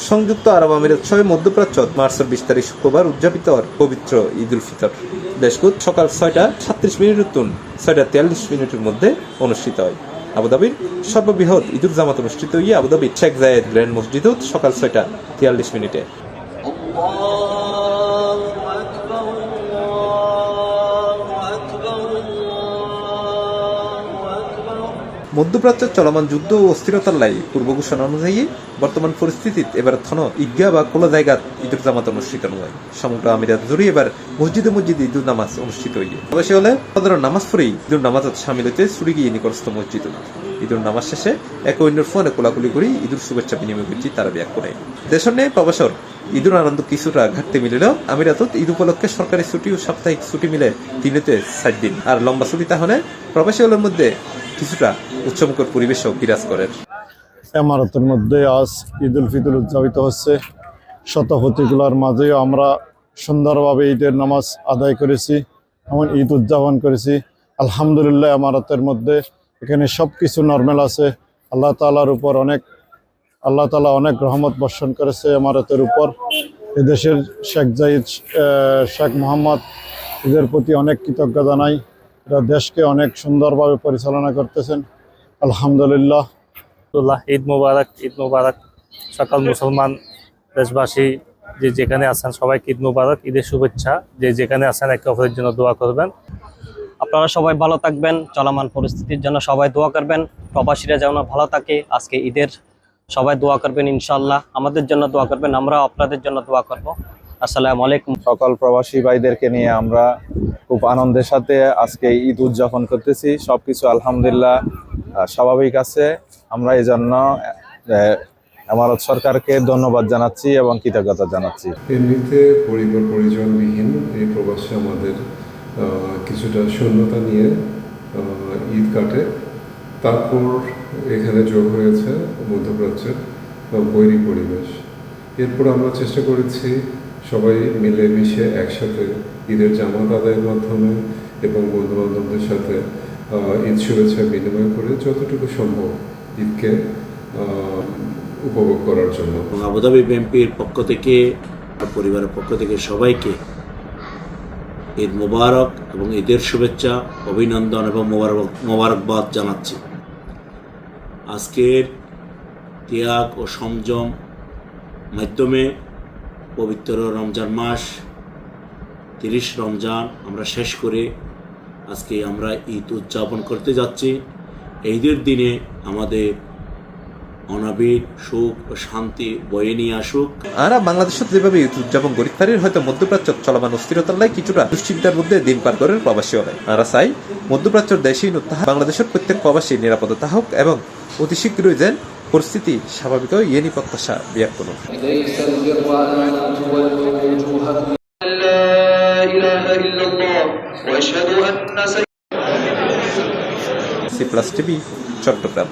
সংযুক্ত আরব আমিরাত সহ মধ্যপ্রাচ্য মার্চের 20 তারিখ শুক্রবার উদযাপিত পবিত্র ঈদ উল ফিতর দেশগুত সকাল 6:37 তুন 6:43 মধ্যে অনুষ্ঠিত হয়। আবুধাবির সর্ববৃহৎ ঈদুল জামাত অনুষ্ঠিত হয়ে আবুধাবির শেখ জায়েদ গ্র্যান্ড মসজিদত সকাল 6:43। মধ্যপ্রাচ্যের চলমান যুদ্ধ ও অস্থিরতার লাই পূর্ব ঘোষণা অনুযায়ী বর্তমান পরিস্থিতিত এবার থন ঈদগাহ বা কোলা জায়গাত ঈদুল জামাত অনুষ্ঠিত হয়। সমগ্র আমিরাত জুড়ে এবার মসজিদে ঈদুল নামাজ অনুষ্ঠিত হইয়ে অবশ্য হলে সাধারণ নামাজ পড়েই ঈদুল নামাজত সামিল হইতে ছুটি গিয়ে নিকটস্থ মসজিদ। ঈদুল নামাজ শেষে এক অন্যের ফোনে কোলাকুলি করে ঈদুল শুভেচ্ছা বিনিময় করছি তারা ব্যাগ করে দেশের নেই প্রবাসর ঈদুল আনন্দ কিছুটা ঘাটতি মিলিল আমিরাতত ঈদ উপলক্ষে সরকারি ছুটি ও সাপ্তাহিক ছুটি মিলে 3 দিন আর লম্বা ছুটি তাহলে প্রবাসী হলের মধ্যে কিছুটা উৎসমুখর পরিবেশও বিরাজ করেন। ইমারতের মধ্যে আজ ঈদ উল ফিতর উদযাপিত হচ্ছে। শত প্রতিকূলার মাঝেও আমরা সুন্দরভাবে ঈদের নামাজ আদায় করেছি, এমন ঈদ উদযাপন করেছি। আলহামদুলিল্লাহ ইমারতের মধ্যে এখানে সব কিছু নর্মাল আছে। আল্লাহ তাআলা অনেক রহমত বর্ষণ করেছে ইমারতের উপর। এদেশের শেখ জায়েদ শেখ মোহাম্মদ এদের প্রতি অনেক কৃতজ্ঞতা জানাই। এরা দেশকে অনেক সুন্দরভাবে পরিচালনা করতেছেন। আলহামদুলিল্লাহ। ঈদ মুবারক। সকল মুসলমান দেশবাসী যে যেখানে আছেন সবাইকে ঈদ মুবারক, ঈদের শুভেচ্ছা। যে যেখানে আছেন একে অপরের জন্য দোয়া করবেন। আপনারা সবাই ভালো থাকবেন, চলমান পরিস্থিতির জন্য সবাই দোয়া করবেন, প্রবাসীরা যেন ভালো থাকে। আজকে ঈদের সবাই দোয়া করবেন, ইনশাআল্লাহ আমাদের জন্য দোয়া করবেন, আমরা আপনাদের জন্য দোয়া করব। আসসালামু আলাইকুম। সকল প্রবাসী ভাইদেরকে নিয়ে আমরা খুব আনন্দের সাথে আজকে ঈদ উদযাপন করতেছি। সবকিছু আলহামদুলিল্লাহ স্বাভাবিক আছে। আমরা এই জন্য ইমারত সরকারকে ধন্যবাদ জানাচ্ছি এবং কৃতজ্ঞতা জানাচ্ছি। এমনিতে পরিবার পরিজনবিহীন এই প্রবাসে আমাদের কিছুটা শূন্যতা নিয়ে ঈদ কাটে। তারপর এখানে যোগ হয়েছে মধ্যপ্রাচ্যের বৈরী পরিবেশ। এরপর আমরা চেষ্টা করেছি সবাই মিলেমিশে একসাথে ঈদের জামাত আদায়ের মাধ্যমে এবং বন্ধুবান্ধবদের সাথে ঈদ শুভেচ্ছা বিনিময় করে যতটুকু সম্ভব ঈদকে উপভোগ করার জন্য। আবুধাবি বিএনপির পক্ষ থেকে পরিবারের পক্ষ থেকে সবাইকে ঈদ মোবারক এবং ঈদের শুভেচ্ছা, অভিনন্দন এবং মোবারকবাদ জানাচ্ছি। আজকের ত্যাগ ও সংযম মাধ্যমে পবিত্র রমজান মাস 30 রমজান আমরা শেষ করে আজকে আমরা ঈদ উদযাপন করতে যাচ্ছি। ঈদের দিনে আমাদের অনাবিল সুখ ও শান্তি বয়ে নিয়ে আসুক। আর বাংলাদেশত যেভাবে ঈদ উদযাপন করি তার হয়তো মধ্যপ্রাচ্য চলমান অস্থিরতার লাই কিছুটা দুশ্চিন্তার মধ্যে দিন পার করেন প্রবাসী হলে। আমরা চাই মধ্যপ্রাচ্যের দেশই বাংলাদেশের প্রত্যেক প্রবাসী নিরাপদতা হোক এবং অতি শীঘ্রই যেন পরিস্থিতি স্বাভাবিক হয় ইয়েনি প্রত্যাশা ব্যক্ত করুন। C+ TV Chittagong.